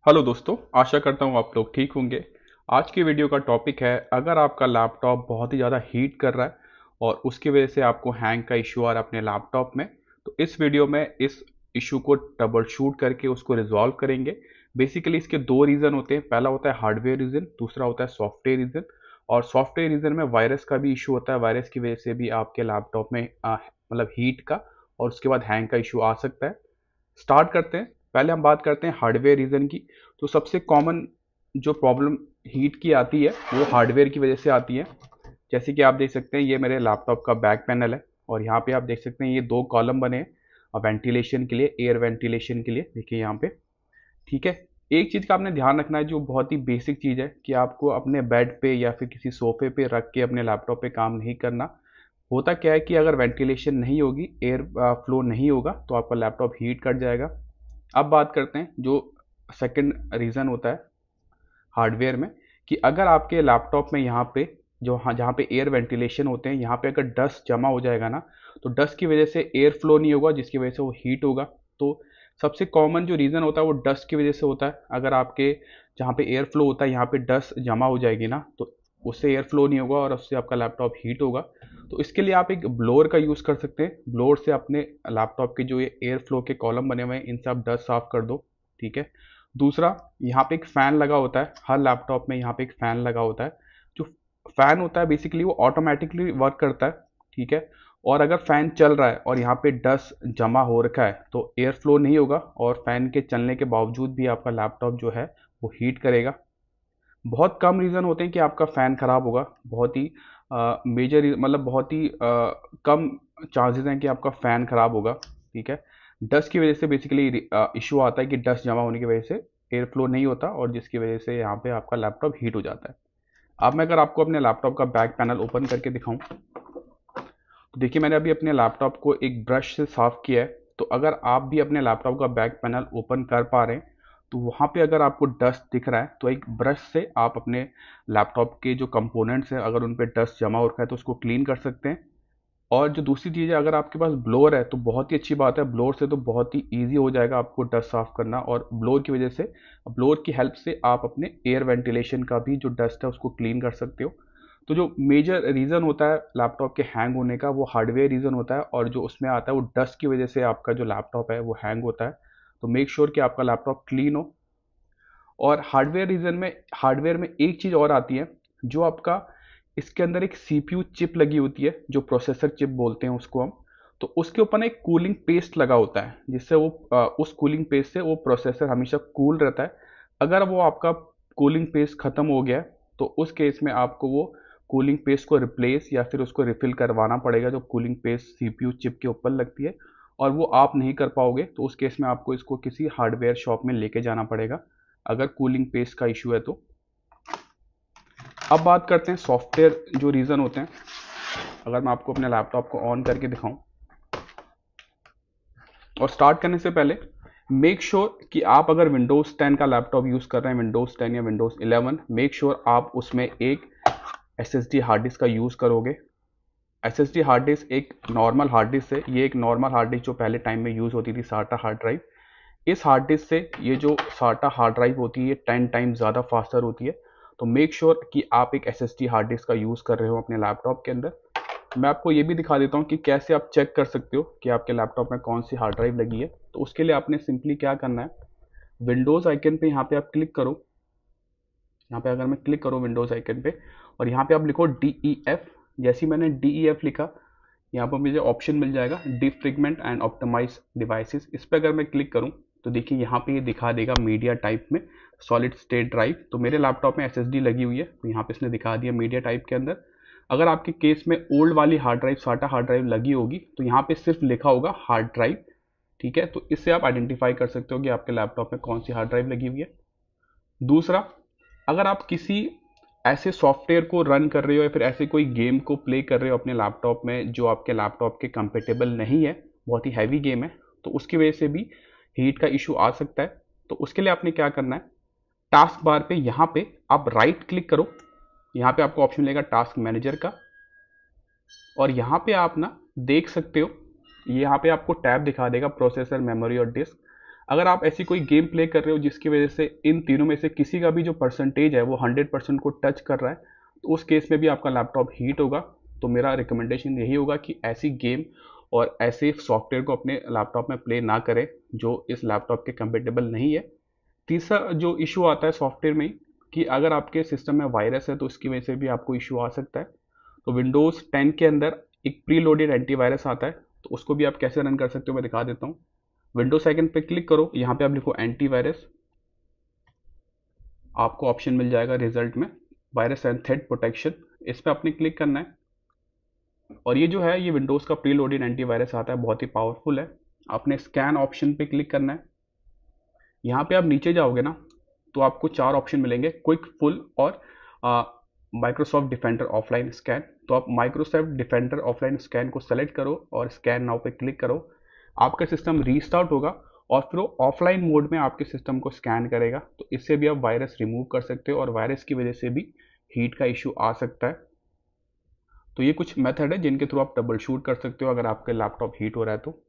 Hello दोस्तों, आशा करता हूँ आप लोग ठीक होंगे। आज की वीडियो का टॉपिक है, अगर आपका लैपटॉप बहुत ही ज़्यादा हीट कर रहा है और उसकी वजह से आपको हैंग का इशू आ रहा है अपने लैपटॉप में, तो इस वीडियो में इस इशू को ट्रबल शूट करके उसको रिजॉल्व करेंगे। बेसिकली इसके दो रीज़न होते हैं, पहला होता है हार्डवेयर रीज़न, दूसरा होता है सॉफ्टवेयर रीज़न। और सॉफ्टवेयर रीज़न में वायरस का भी इशू होता है, वायरस की वजह से भी आपके लैपटॉप में मतलब हीट का और उसके बाद हैंग का इशू आ सकता है। स्टार्ट करते हैं। पहले हम बात करते हैं हार्डवेयर रीज़न की। तो सबसे कॉमन जो प्रॉब्लम हीट की आती है वो हार्डवेयर की वजह से आती है। जैसे कि आप देख सकते हैं, ये मेरे लैपटॉप का बैक पैनल है और यहाँ पे आप देख सकते हैं ये दो कॉलम बने हैं वेंटिलेशन के लिए, एयर वेंटिलेशन के लिए। देखिए यहाँ पे, ठीक है। एक चीज़ का आपने ध्यान रखना है जो बहुत ही बेसिक चीज़ है कि आपको अपने बेड पे या फिर किसी सोफे पे रख के अपने लैपटॉप पे काम नहीं करना। होता क्या है कि अगर वेंटिलेशन नहीं होगी, एयर फ्लो नहीं होगा, तो आपका लैपटॉप हीट कर जाएगा। अब बात करते हैं जो सेकंड रीज़न होता है हार्डवेयर में, कि अगर आपके लैपटॉप में यहाँ पे जो हाँ जहाँ पे एयर वेंटिलेशन होते हैं, यहाँ पे अगर डस्ट जमा हो जाएगा ना, तो डस्ट की वजह से एयर फ्लो नहीं होगा, जिसकी वजह से वो हीट होगा। तो सबसे कॉमन जो रीज़न होता है वो डस्ट की वजह से होता है। अगर आपके जहाँ पे एयर फ्लो होता है यहाँ पे डस्ट जमा हो जाएगी ना, तो उससे एयर फ्लो नहीं होगा और उससे आपका लैपटॉप हीट होगा। तो इसके लिए आप एक ब्लोअर का यूज़ कर सकते हैं। ब्लोअर से अपने लैपटॉप के जो ये एयर फ्लो के कॉलम बने हुए हैं, इनसे आप डस्ट साफ कर दो, ठीक है। दूसरा, यहाँ पे एक फ़ैन लगा होता है, हर लैपटॉप में यहाँ पे एक फ़ैन लगा होता है। जो फ़ैन होता है बेसिकली वो ऑटोमेटिकली वर्क करता है, ठीक है। और अगर फ़ैन चल रहा है और यहाँ पे डस्ट जमा हो रखा है तो एयर फ्लो नहीं होगा और फ़ैन के चलने के बावजूद भी आपका लैपटॉप जो है वो हीट करेगा। बहुत कम रीज़न होते हैं कि आपका फ़ैन ख़राब होगा, बहुत ही मेजर मतलब बहुत ही कम चांसेस हैं कि आपका फ़ैन ख़राब होगा, ठीक है। डस्ट की वजह से बेसिकली इशू आता है कि डस्ट जमा होने की वजह से एयर फ्लो नहीं होता और जिसकी वजह से यहाँ पे आपका लैपटॉप हीट हो जाता है। अब मैं अगर आपको अपने लैपटॉप का बैक पैनल ओपन करके दिखाऊं, तो देखिए मैंने अभी अपने लैपटॉप को एक ब्रश से साफ़ किया है। तो अगर आप भी अपने लैपटॉप का बैक पैनल ओपन कर पा रहे हैं, तो वहाँ पे अगर आपको डस्ट दिख रहा है तो एक ब्रश से आप अपने लैपटॉप के जो कंपोनेंट्स हैं, अगर उन पे डस्ट जमा हो रखा है तो उसको क्लीन कर सकते हैं। और जो दूसरी चीज़ है, अगर आपके पास ब्लोअर है तो बहुत ही अच्छी बात है। ब्लोअर से तो बहुत ही ईज़ी हो जाएगा आपको डस्ट साफ़ करना, और ब्लोअर की वजह से, ब्लोअर की हेल्प से आप अपने एयर वेंटिलेशन का भी जो डस्ट है उसको क्लीन कर सकते हो। तो जो मेजर रीज़न होता है लैपटॉप के हैंग होने का वो हार्डवेयर रीज़न होता है, और जो उसमें आता है वो डस्ट की वजह से आपका जो लैपटॉप है वो हैंग होता है। तो मेक श्योर कि आपका लैपटॉप क्लीन हो। और हार्डवेयर में एक चीज़ और आती है, जो आपका इसके अंदर एक सीपीयू चिप लगी होती है, जो प्रोसेसर चिप बोलते हैं उसको हम। तो उसके ऊपर ना एक कूलिंग पेस्ट लगा होता है, जिससे वो उस कूलिंग पेस्ट से वो प्रोसेसर हमेशा कूल रहता है। अगर वो आपका कूलिंग पेस्ट ख़त्म हो गया है, तो उस केस में आपको वो कूलिंग पेस्ट को रिप्लेस या फिर उसको रिफ़िल करवाना पड़ेगा, जो कूलिंग पेस्ट सीपीयू चिप के ऊपर लगती है। और वो आप नहीं कर पाओगे तो उस केस में आपको इसको किसी हार्डवेयर शॉप में लेके जाना पड़ेगा, अगर कूलिंग पेस्ट का इशू है तो। अब बात करते हैं सॉफ्टवेयर जो रीज़न होते हैं। अगर मैं आपको अपने लैपटॉप को ऑन करके दिखाऊं, और स्टार्ट करने से पहले मेक श्योर कि आप अगर विंडोज़ 10 का लैपटॉप यूज़ कर रहे हैं, विंडोज़ 10 या विंडोज़ 11, मेक श्योर आप उसमें एक एसएसडी हार्ड डिस्क का यूज़ करोगे। एसएसडी हार्ड डिस्क एक नॉर्मल हार्ड डिस्क है, ये एक नॉर्मल हार्ड डिस्क जो पहले टाइम में यूज़ होती थी, साटा हार्ड ड्राइव। इस हार्ड डिस्क से ये जो साटा हार्ड ड्राइव होती है ये 10 टाइम ज़्यादा फास्टर होती है। तो मेक श्योर कि आप एक एसएसडी हार्ड डिस्क का यूज़ कर रहे हो अपने लैपटॉप के अंदर। मैं आपको ये भी दिखा देता हूँ कि कैसे आप चेक कर सकते हो कि आपके लैपटॉप में कौन सी हार्ड ड्राइव लगी है। तो उसके लिए आपने सिंपली क्या करना है, विंडोज़ आइकन पे यहाँ पे आप क्लिक करो। यहाँ पे अगर मैं क्लिक करूँ विंडोज़ आइकन पे, और यहाँ पे आप लिखो DEF। जैसे ही मैंने DEF लिखा, यहाँ पर मुझे ऑप्शन मिल जाएगा डिफ्रेगमेंट एंड ऑप्टिमाइज डिवाइसेस। इस पर अगर मैं क्लिक करूँ तो देखिए यहाँ पे ये दिखा देगा मीडिया टाइप में सॉलिड स्टेट ड्राइव। तो मेरे लैपटॉप में एसएसडी लगी हुई है, तो यहाँ पे इसने दिखा दिया मीडिया टाइप के अंदर। अगर आपके केस में ओल्ड वाली हार्ड ड्राइव, साटा हार्ड ड्राइव लगी होगी, तो यहाँ पे सिर्फ लिखा होगा हार्ड ड्राइव, ठीक है। तो इससे आप आइडेंटिफाई कर सकते हो कि आपके लैपटॉप में कौन सी हार्ड ड्राइव लगी हुई है। दूसरा, अगर आप किसी ऐसे सॉफ्टवेयर को रन कर रहे हो या फिर ऐसे कोई गेम को प्ले कर रहे हो अपने लैपटॉप में जो आपके लैपटॉप के कंपेटेबल नहीं है, बहुत ही हैवी गेम है, तो उसकी वजह से भी हीट का इशू आ सकता है। तो उसके लिए आपने क्या करना है, टास्क बार पे यहाँ पे आप राइट क्लिक करो। यहाँ पे आपको ऑप्शन मिलेगा टास्क मैनेजर का, और यहाँ पे आप ना देख सकते हो, ये यहाँ पे आपको टैब दिखा देगा प्रोसेसर, मेमोरी और डिस्क। अगर आप ऐसी कोई गेम प्ले कर रहे हो जिसकी वजह से इन तीनों में से किसी का भी जो परसेंटेज है वो 100% को टच कर रहा है, तो उस केस में भी आपका लैपटॉप हीट होगा। तो मेरा रिकमेंडेशन यही होगा कि ऐसी गेम और ऐसे सॉफ्टवेयर को अपने लैपटॉप में प्ले ना करें जो इस लैपटॉप के कंपेटेबल नहीं है। तीसरा जो इशू आता है सॉफ्टवेयर में कि अगर आपके सिस्टम में वायरस है तो इसकी वजह से भी आपको इशू आ सकता है। तो विंडोज़ 10 के अंदर एक प्री लोडेड एंटीवायरस आता है, तो उसको भी आप कैसे रन कर सकते हो मैं दिखा देता हूँ। विंडोज आइकन पे क्लिक करो, यहाँ पे आप लिखो एंटीवायरस, आपको ऑप्शन मिल जाएगा रिजल्ट में वायरस एंड थ्रेट प्रोटेक्शन, इस पर आपने क्लिक करना है। और ये जो है ये विंडोज़ का प्री लोडेड एंटीवायरस आता है, बहुत ही पावरफुल है। आपने स्कैन ऑप्शन पे क्लिक करना है। यहाँ पे आप नीचे जाओगे ना तो आपको 4 ऑप्शन मिलेंगे, क्विक, फुल और माइक्रोसॉफ्ट डिफेंडर ऑफलाइन स्कैन। तो आप माइक्रोसॉफ्ट डिफेंडर ऑफलाइन स्कैन को सेलेक्ट करो और स्कैन नाउ पे क्लिक करो। आपका सिस्टम रीस्टार्ट होगा और फिर वो ऑफलाइन मोड में आपके सिस्टम को स्कैन करेगा। तो इससे भी आप वायरस रिमूव कर सकते हो और वायरस की वजह से भी हीट का इशू आ सकता है। तो ये कुछ मेथड है जिनके थ्रू आप ट्रबल शूट कर सकते हो अगर आपका लैपटॉप हीट हो रहा है तो।